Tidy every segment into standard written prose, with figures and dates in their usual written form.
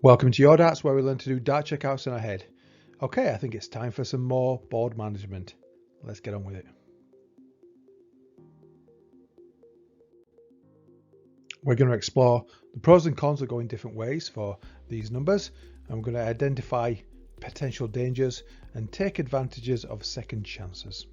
Welcome to Your Darts, where we learn to do dart checkouts in our head. Okay, I think it's time for some more board management. Let's get on with it. We're going to explore the pros and cons of going different ways for these numbers, and we're going to identify potential dangers and take advantages of second chances.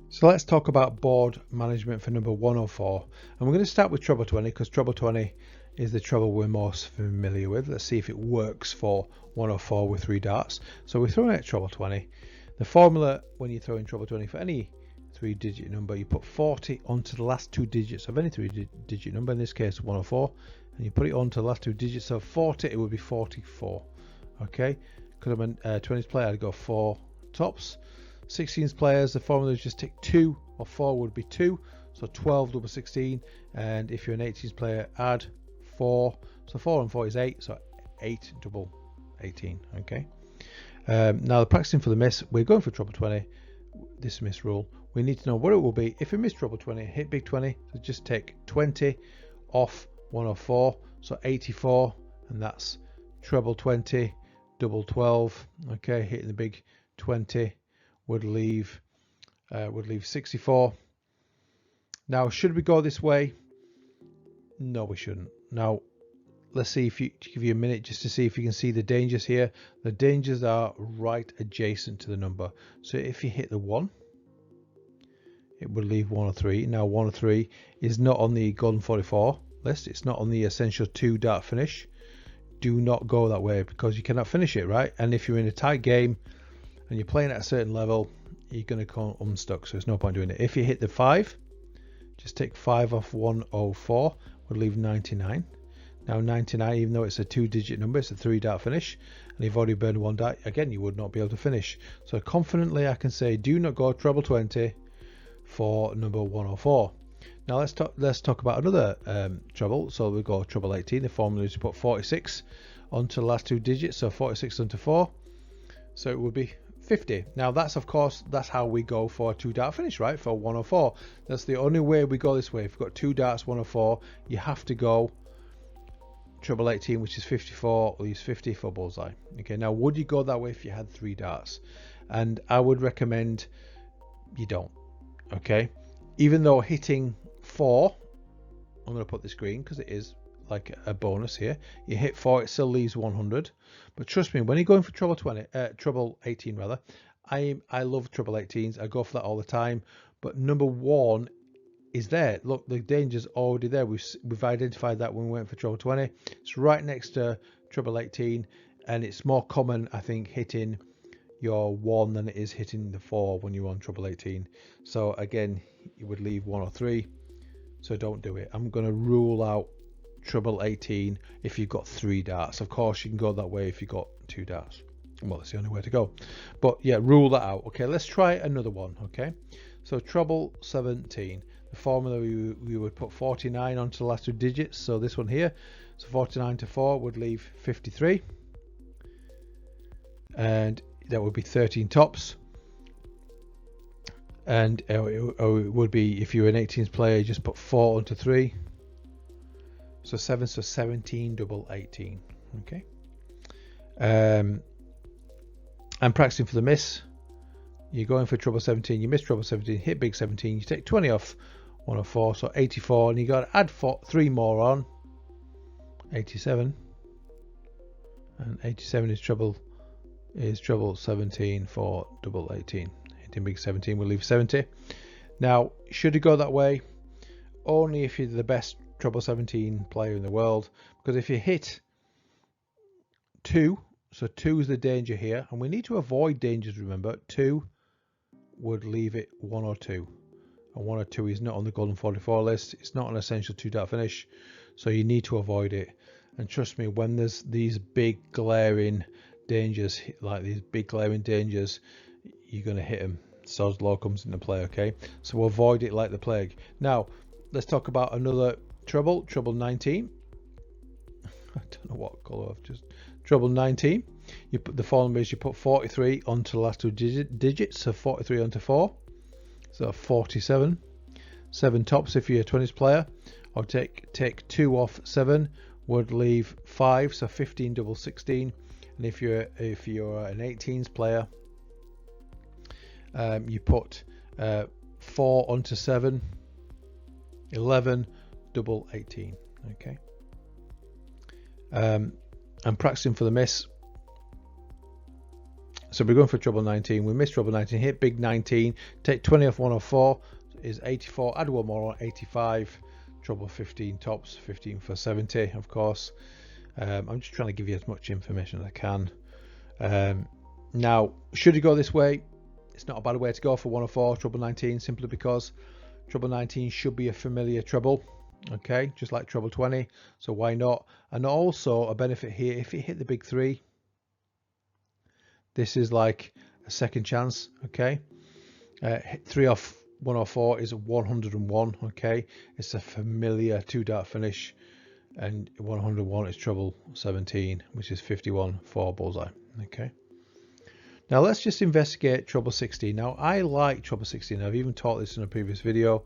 So let's talk about board management for number 104, and we're going to start with treble 20 because treble 20 is the treble we're most familiar with. Let's see if it works for 104 with 3 darts. So we're throwing at treble 20. The formula when you throw in treble 20 for any 3-digit number, you put 40 onto the last 2 digits of any 3-digit number, in this case 104, and you put it onto the last 2 digits of 40, it would be 44. Okay, because I'm a 20s player, I'd go 4 tops. 16s players, the formula is just take 2 or 4 would be 2, so 12 double 16, and if you're an 18s player, add 4, so 4 and 4 is 8, so 8 double 18. Okay, now the practicing for the miss, we're going for treble 20, this miss rule. We need to know what it will be if we miss treble 20, hit big 20, so just take 20 off 104, so 84, and that's treble 20, double 12. Okay, hitting the big 20 would leave 64. Now, should we go this way? No, we shouldn't. Now, let's see if you give you a minute just to see if you can see the dangers here. The dangers are right adjacent to the number. So if you hit the 1, it would leave 103. Now 103 is not on the golden 44 list. It's not on the essential 2 dart finish. Do not go that way because you cannot finish it, right? And if you're in a tight game and you're playing at a certain level, you're going to come unstuck, so there's no point doing it. If you hit the 5, just take 5 off 104, would leave 99. Now 99, even though it's a 2-digit number, it's a 3 dart finish, and you've already burned 1 dart, again you would not be able to finish. So confidently I can say do not go treble 20 for number 104. Now let's talk about another treble. So we go treble 18. The formula is to put 46 onto the last 2 digits, so 46 onto 4, so it would be 50. Now that's how we go for a 2 dart finish, right? For 104, that's the only way we go this way. If you've got 2 darts 104, you have to go treble 18, which is 54, leaves 50 for bullseye. Okay, now would you go that way if you had 3 darts? And I would recommend you don't. Okay, even though hitting 4, I'm going to put this green because it is like a bonus here. You hit 4, it still leaves 100, but trust me, when you're going for treble 18 rather, I love treble 18s. I go for that all the time, but number 1 is there. Look, the danger's already there. We've identified that when we went for treble 20. It's right next to treble 18, and it's more common, I think, hitting your 1 than it is hitting the 4 when you're on treble 18. So again, you would leave 103, so don't do it. I'm going to rule out treble 18 if you've got 3 darts. Of course you can go that way if you've got 2 darts. Well, that's the only way to go, but yeah, rule that out. Okay, let's try another one. Okay, so treble 17, the formula we would put 49 onto the last 2 digits, so this one here, so 49 to 4 would leave 53, and that would be 13 tops. And it would be, if you're an 18s player, just put 4 onto 3, so 7, so 17 double 18. Okay, I'm practicing for the miss. You're going for treble 17, you miss treble 17, hit big 17, you take 20 off 104, so 84, and you got to add 3 more on, 87, and 87 is treble 17 for double 18. Hitting big 17 will leave 70. Now, should you go that way? Only if you're the best treble 17 player in the world, because if you hit 2, so 2 is the danger here, and we need to avoid dangers, remember. 2 would leave it 102, and 102 is not on the golden 44 list. It's not an essential 2 dart finish, so you need to avoid it. And trust me, when there's these big glaring dangers, like these big glaring dangers, you're going to hit them. Sod's law comes into play. Okay, so avoid it like the plague. Now let's talk about another treble 19. I don't know what color I've just treble 19. You put the formula is you put 43 onto the last 2 digits, so 43 onto 4, so 47. 7 tops if you're a 20s player, or take 2 off 7 would leave 5, so 15 double 16. And if you're an 18s player, you put 4 onto 7, 11 double 18. Okay. I'm practicing for the miss. So we're going for treble 19. We missed treble 19, hit big 19, take 20 off 104 is 84, add one more on 85, treble 15 tops, 15 for 70, of course. I'm just trying to give you as much information as I can. Now, should you go this way, it's not a bad way to go for 104 treble 19, simply because treble 19 should be a familiar treble. Okay, just like treble 20, so why not? And also a benefit here, if it hit the big 3, this is like a second chance. Okay, 3 off 104 is 101. Okay, it's a familiar 2 dart finish, and 101 is treble 17, which is 51 for bullseye. Okay, now let's just investigate treble 16. Now I like treble 16. I've even taught this in a previous video.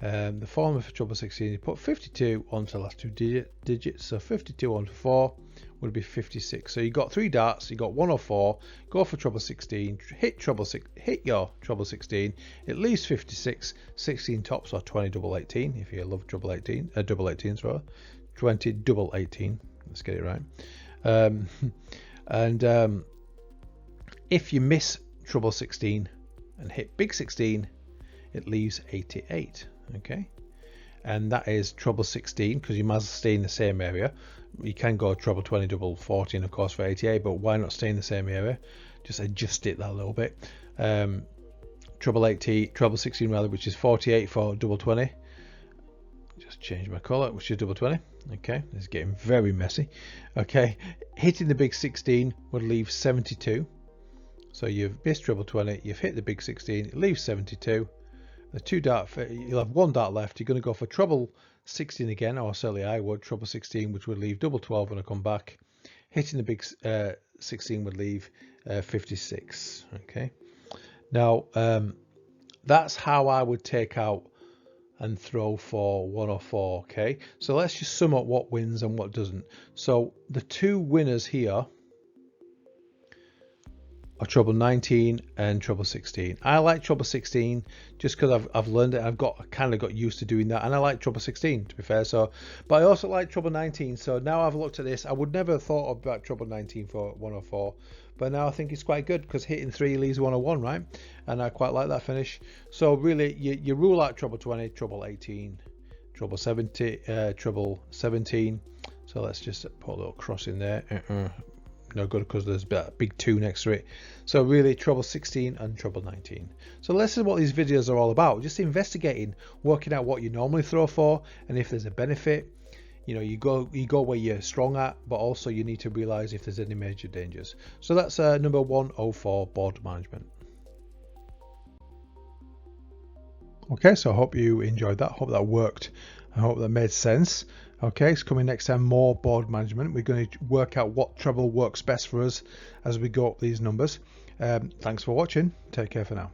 The formula for treble 16, you put 52 onto the last 2 digits, so 52 onto 4 would be 56. So you got 3 darts, you got 104, go for treble 16, hit your treble 16, it leaves 56, 16 tops or 20 double 18 if you love double 18s rather, 20 double 18, let's get it right. If you miss treble 16 and hit big 16, it leaves 88. Okay, and that is treble 16, because you might as well stay in the same area. You can go treble 20 double 14 of course for 88, but why not stay in the same area? Just adjust it that little bit. Treble 16 rather, which is 48 for double 20. Just change my color, which is double 20. Okay, this is getting very messy. Okay, hitting the big 16 would leave 72. So you've missed treble 20, you've hit the big 16, it leaves 72. The 2 dart, you'll have 1 dart left. You're going to go for treble 16 again, or certainly I would, treble 16, which would leave double 12 when I come back. Hitting the big 16 would leave 56. Okay, now that's how I would take out and throw for 104. Okay, so let's just sum up what wins and what doesn't. So the 2 winners here are treble 19 and treble 16. I like treble 16 just because I've learned it. I've kind of got used to doing that, and I like treble 16 to be fair. So, but I also like treble 19. So now I've looked at this, I would never have thought about treble 19 for 104, but now I think it's quite good because hitting 3 leaves 101, right? And I quite like that finish. So really, you rule out treble 20, treble 18, treble 70, treble 17. So let's just put a little cross in there. No good because there's a big 2 next to it. So really treble 16 and treble 19. So this is what these videos are all about, just investigating, working out what you normally throw for, and if there's a benefit. You know, you go where you're strong at, but also you need to realize if there's any major dangers. So that's number 104, board management. Okay, so I hope you enjoyed that. Hope that worked. I hope that made sense. Okay, it's coming next time, more board management. We're going to work out what treble works best for us as we go up these numbers. Thanks for watching. Take care for now.